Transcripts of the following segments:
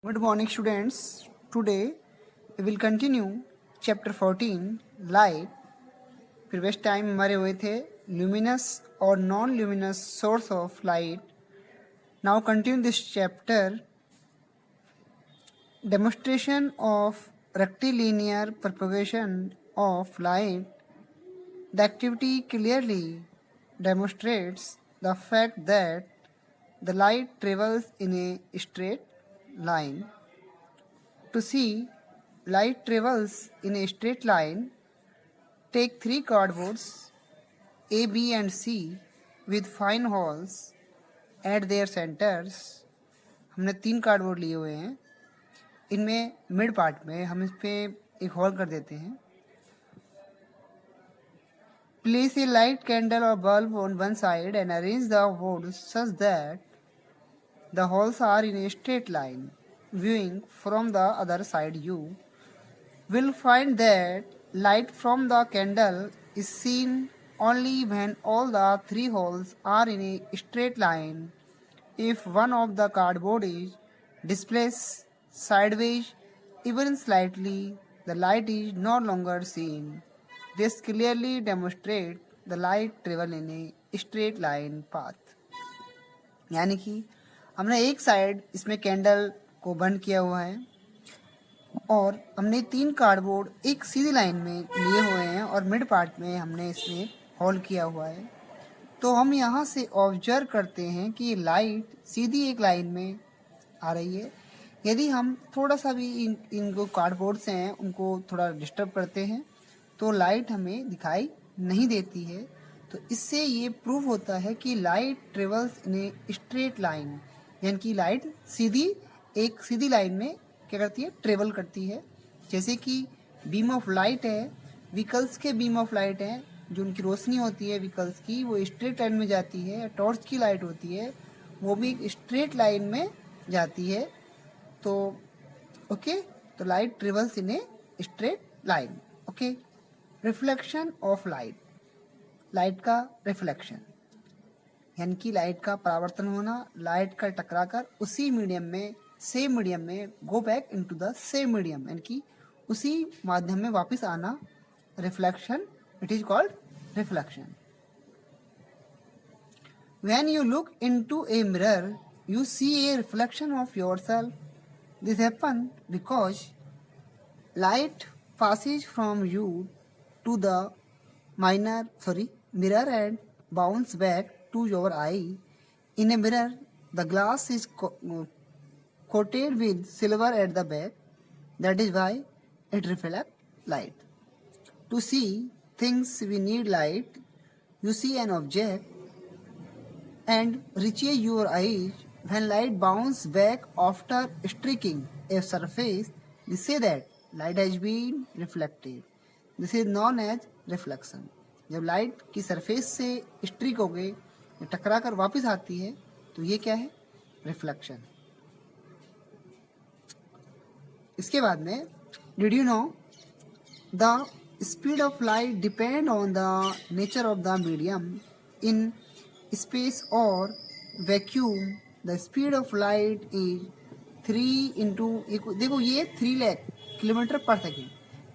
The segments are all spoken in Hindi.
Good morning, students. Today we will continue chapter 14 light. Previous time हमारे हुए थे luminous और non luminous source of light. Now continue this chapter. Demonstration of rectilinear propagation of light. The activity clearly demonstrates the fact that the light travels in a straight line. To see light travels in a straight line, take three cardboards A, B and C with fine holes at their centers. हमने तीन कार्डबोर्ड लिए हुए हैं. इनमें मिड पार्ट में हम इस पे एक होल कर देते हैं. Place a light candle or bulb on one side and arrange the wood such that the holes are in a straight line. Viewing from the other side, you will find that light from the candle is seen only when all the three holes are in a straight line. If one of the cardboard is displaced sideways, even slightly, the light is no longer seen. This clearly demonstrates the light travel in a straight line path. यानी कि हमने एक साइड इसमें कैंडल को बंद किया हुआ है और हमने तीन कार्डबोर्ड एक सीधी लाइन में लिए हुए हैं और मिड पार्ट में हमने इसमें होल किया हुआ है. तो हम यहाँ से ऑब्जर्व करते हैं कि लाइट सीधी एक लाइन में आ रही है. यदि हम थोड़ा सा भी इनको कार्डबोर्ड्स हैं उनको थोड़ा डिस्टर्ब करते हैं तो लाइट हमें दिखाई नहीं देती है. तो इससे ये प्रूव होता है कि light travels in a straight line, यानी कि लाइट एक सीधी लाइन में क्या करती है, ट्रेवल करती है. जैसे कि बीम ऑफ लाइट है, व्हीकल्स के बीम ऑफ लाइट है, जो उनकी रोशनी होती है व्हीकल्स की वो स्ट्रेट लाइन में जाती है. टॉर्च की लाइट होती है वो भी एक स्ट्रेट लाइन में जाती है. तो ओके, तो light travels in a straight line. Okay, reflection of light. Light का रिफ्लेक्शन यानी कि लाइट का परावर्तन होना, लाइट का टकराकर उसी मीडियम में, सेम मीडियम में go back into the same medium, यानी कि उसी माध्यम में वापस आना, reflection. It is called reflection. When you look into a mirror you see a reflection of yourself. This happens because light passes from you to the mirror and bounce back to your eye. In a mirror, the glass is coated with silver at the back. That is why it reflects light. To see things, we need light. You see an object and reaches your eyes. When light bounces back after striking a surface, we say that light has been reflected. This is known as reflection. जब लाइट की सरफेस से स्ट्रिक हो गई, टकरा कर वापस आती है, तो ये क्या है, रिफ्लेक्शन. इसके बाद में did you know the speed of light depend on the nature of the medium. In space और vacuum the speed of light is 3 into, देखो ये 3 लाख किलोमीटर पर सेकेंड,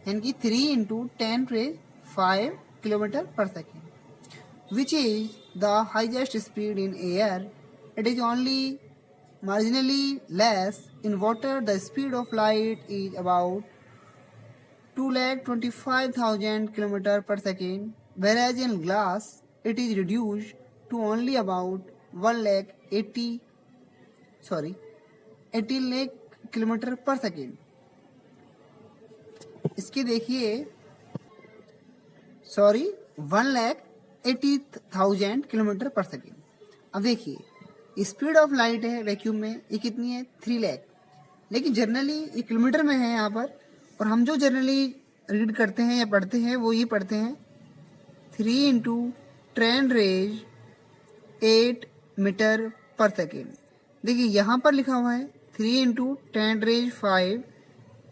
यानी कि 3 into 10⁵ किलोमीटर पर second, which is the highest speed in air. It is only marginally less in water. The speed of light is about 2,25,000 kilometer per second, whereas in glass it is reduced to only about 18 lakh kilometre पर सेकेंड. इसके देखिए 1,80,000 किलोमीटर पर सेकेंड. अब देखिए स्पीड ऑफ लाइट है वैक्यूम में, ये कितनी है, 3 लाख, लेकिन जनरली ये किलोमीटर में है यहाँ पर. और हम जो जनरली रीड करते हैं या पढ़ते हैं वो ये पढ़ते हैं 3 × 10⁸ मीटर पर सेकेंड. देखिए यहाँ पर लिखा हुआ है 3 × 10⁵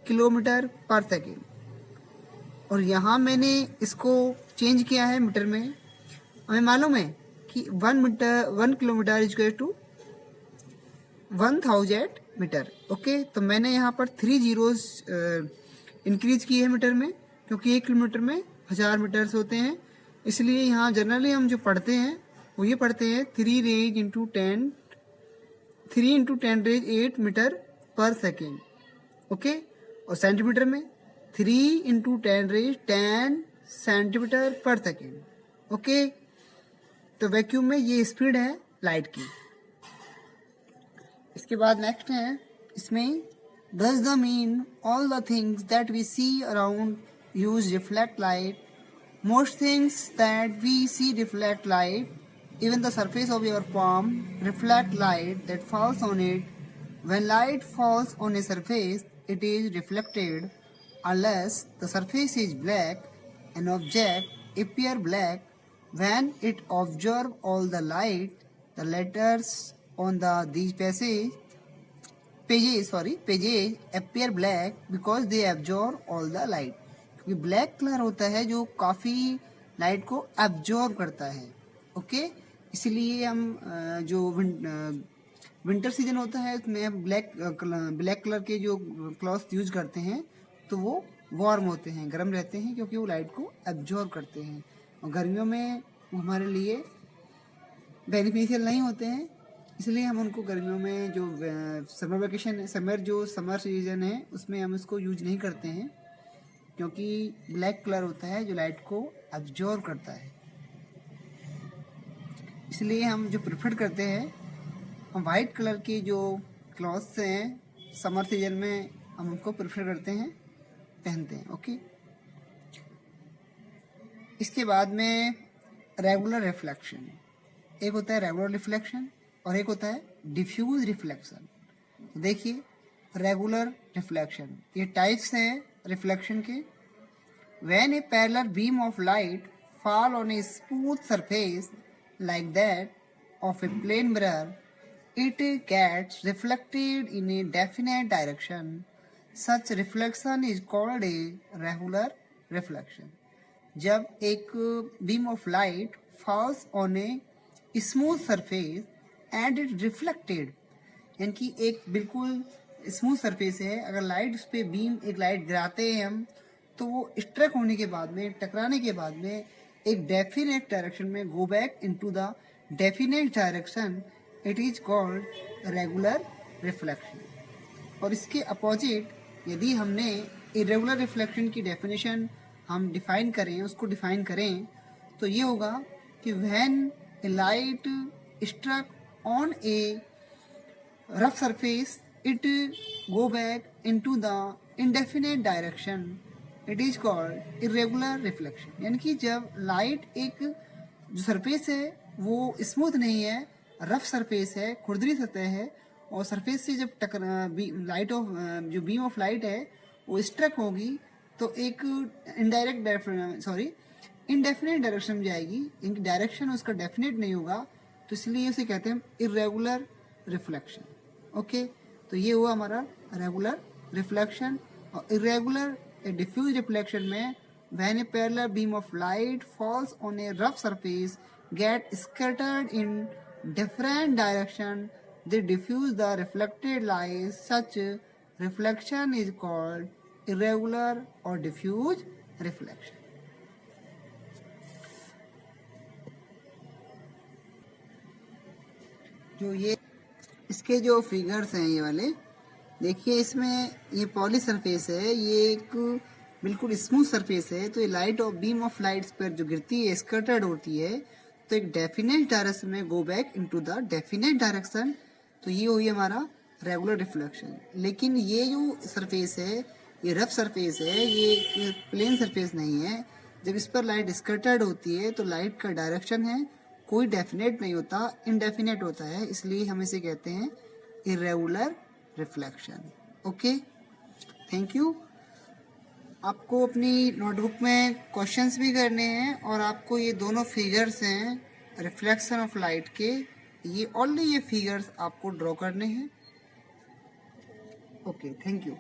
किलोमीटर पर सेकेंड, और यहाँ मैंने इसको चेंज किया है मीटर में. हमें मालूम है कि 1 kilometre is equal to 1000 metre. Okay, तो मैंने यहाँ पर 3 जीरोस इंक्रीज किए हैं मीटर में, क्योंकि 1 किलोमीटर में 1000 मीटर्स होते हैं। इसलिए यहाँ जनरली हम जो पढ़ते हैं वो ये पढ़ते हैं 3 इंटू 10 रेज 8 मीटर पर सेकेंड। ओके, और सेंटीमीटर में 3 इंटू 10 रेज 10 सेंटीमीटर पर सेकेंड। ओके, तो वैक्यूम में ये स्पीड है लाइट की। इसके बाद नेक्स्ट है इसमें, does the mean all the things that we see around use reflect light? Most things that we see reflect light. Even the surface of your palm reflect light that falls on it. When light falls on a surface, it is reflected. Unless the surface is black, an object appear black. When it absorbs all the light, the letters on these pages appear black because they absorb all the light. क्योंकि ब्लैक कलर होता है जो काफ़ी लाइट को एब्जॉर्ब करता है। ओके, इसलिए हम जो विंटर सीजन होता है उसमें ब्लैक कलर के जो क्लॉथ यूज करते हैं तो वो वार्म होते हैं, गर्म रहते हैं, क्योंकि वो लाइट को एब्जॉर्ब करते हैं। और गर्मियों में हमारे लिए बेनिफिशियल नहीं होते हैं, इसलिए हम उनको गर्मियों में जो समर सीजन है उसमें हम इसको यूज नहीं करते हैं, क्योंकि ब्लैक कलर होता है जो लाइट को एब्जॉर्ब करता है। इसलिए हम जो प्रेफर करते हैं, हम वाइट कलर की जो क्लॉथ्स हैं समर सीजन में हम उनको प्रेफर करते हैं, पहनते हैं। ओके, इसके बाद में रेगुलर रिफ्लेक्शन। एक होता है रेगुलर रिफ्लेक्शन और एक होता है डिफ्यूज रिफ्लेक्शन। देखिए, रेगुलर रिफ्लेक्शन, ये टाइप्स हैं रिफ्लेक्शन के। When a parallel beam of light fall on a smooth surface like that of a plane mirror, it gets reflected in a definite direction. Such reflection is called a regular reflection. जब एक beam of light falls on a smooth surface and it reflected, यानी कि एक बिल्कुल स्मूथ सरफेस है, अगर लाइट उस पर बीम एक लाइट गिराते हैं हम, तो वो स्ट्रक होने के बाद में, टकराने के बाद में एक डेफिनेट डायरेक्शन में go back into the definite direction, it is called regular reflection. और इसके अपोजिट यदि हमने इरेगुलर रिफ्लेक्शन की डेफिनेशन हम डिफाइन करें, उसको डिफाइन करें, तो ये होगा कि when a light struck on a rough surface it go back into the indefinite direction, it is called irregular reflection. यानी कि जब लाइट एक जो सरफेस है वो स्मूथ नहीं है, रफ सरफेस है, खुरदरी सतह है, और सरफेस से जब लाइट ऑफ जो बीम ऑफ लाइट है वो स्ट्रक होगी तो एक इनडेफिनेट डायरेक्शन में जाएगी, इनकी डायरेक्शन उसका डेफिनेट नहीं होगा, तो इसलिए उसे कहते हैं इरेगुलर रिफ्लेक्शन। ओके, तो ये हुआ हमारा रेगुलर रिफ्लेक्शन। और इरेगुलर डिफ्यूज रिफ्लेक्शन में when a parallel beam of light falls on a rough surface get scattered in different direction, they diffuse the reflected light. Such reflection is called irregular or diffuse reflection. जो ये इसके जो फिगर्स हैं ये वाले देखिए, इसमें ये पॉली सरफेस है, ये एक बिल्कुल स्मूथ सरफेस है, तो ये लाइट और बीम ऑफ लाइट्स पर जो गिरती है स्कैटर्ड होती है, तो एक डेफिनेट डायरेक्शन में go back into the definite direction, तो ये हुई हमारा रेगुलर रिफ्लेक्शन। लेकिन ये जो सरफेस है ये रफ सरफेस है, ये प्लेन सरफेस नहीं है। जब इस पर लाइट स्कैटर्ड होती है तो लाइट का डायरेक्शन है कोई डेफिनेट नहीं होता, इनडेफिनेट होता है, इसलिए हम इसे कहते हैं irregular reflection. Okay, thank you. आपको अपनी नोटबुक में क्वेश्चंस भी करने हैं और आपको ये दोनों फिगर्स हैं रिफ्लेक्शन ऑफ लाइट के, ये ओनली ये फिगर्स आपको ड्रॉ करने हैं। Okay, thank you.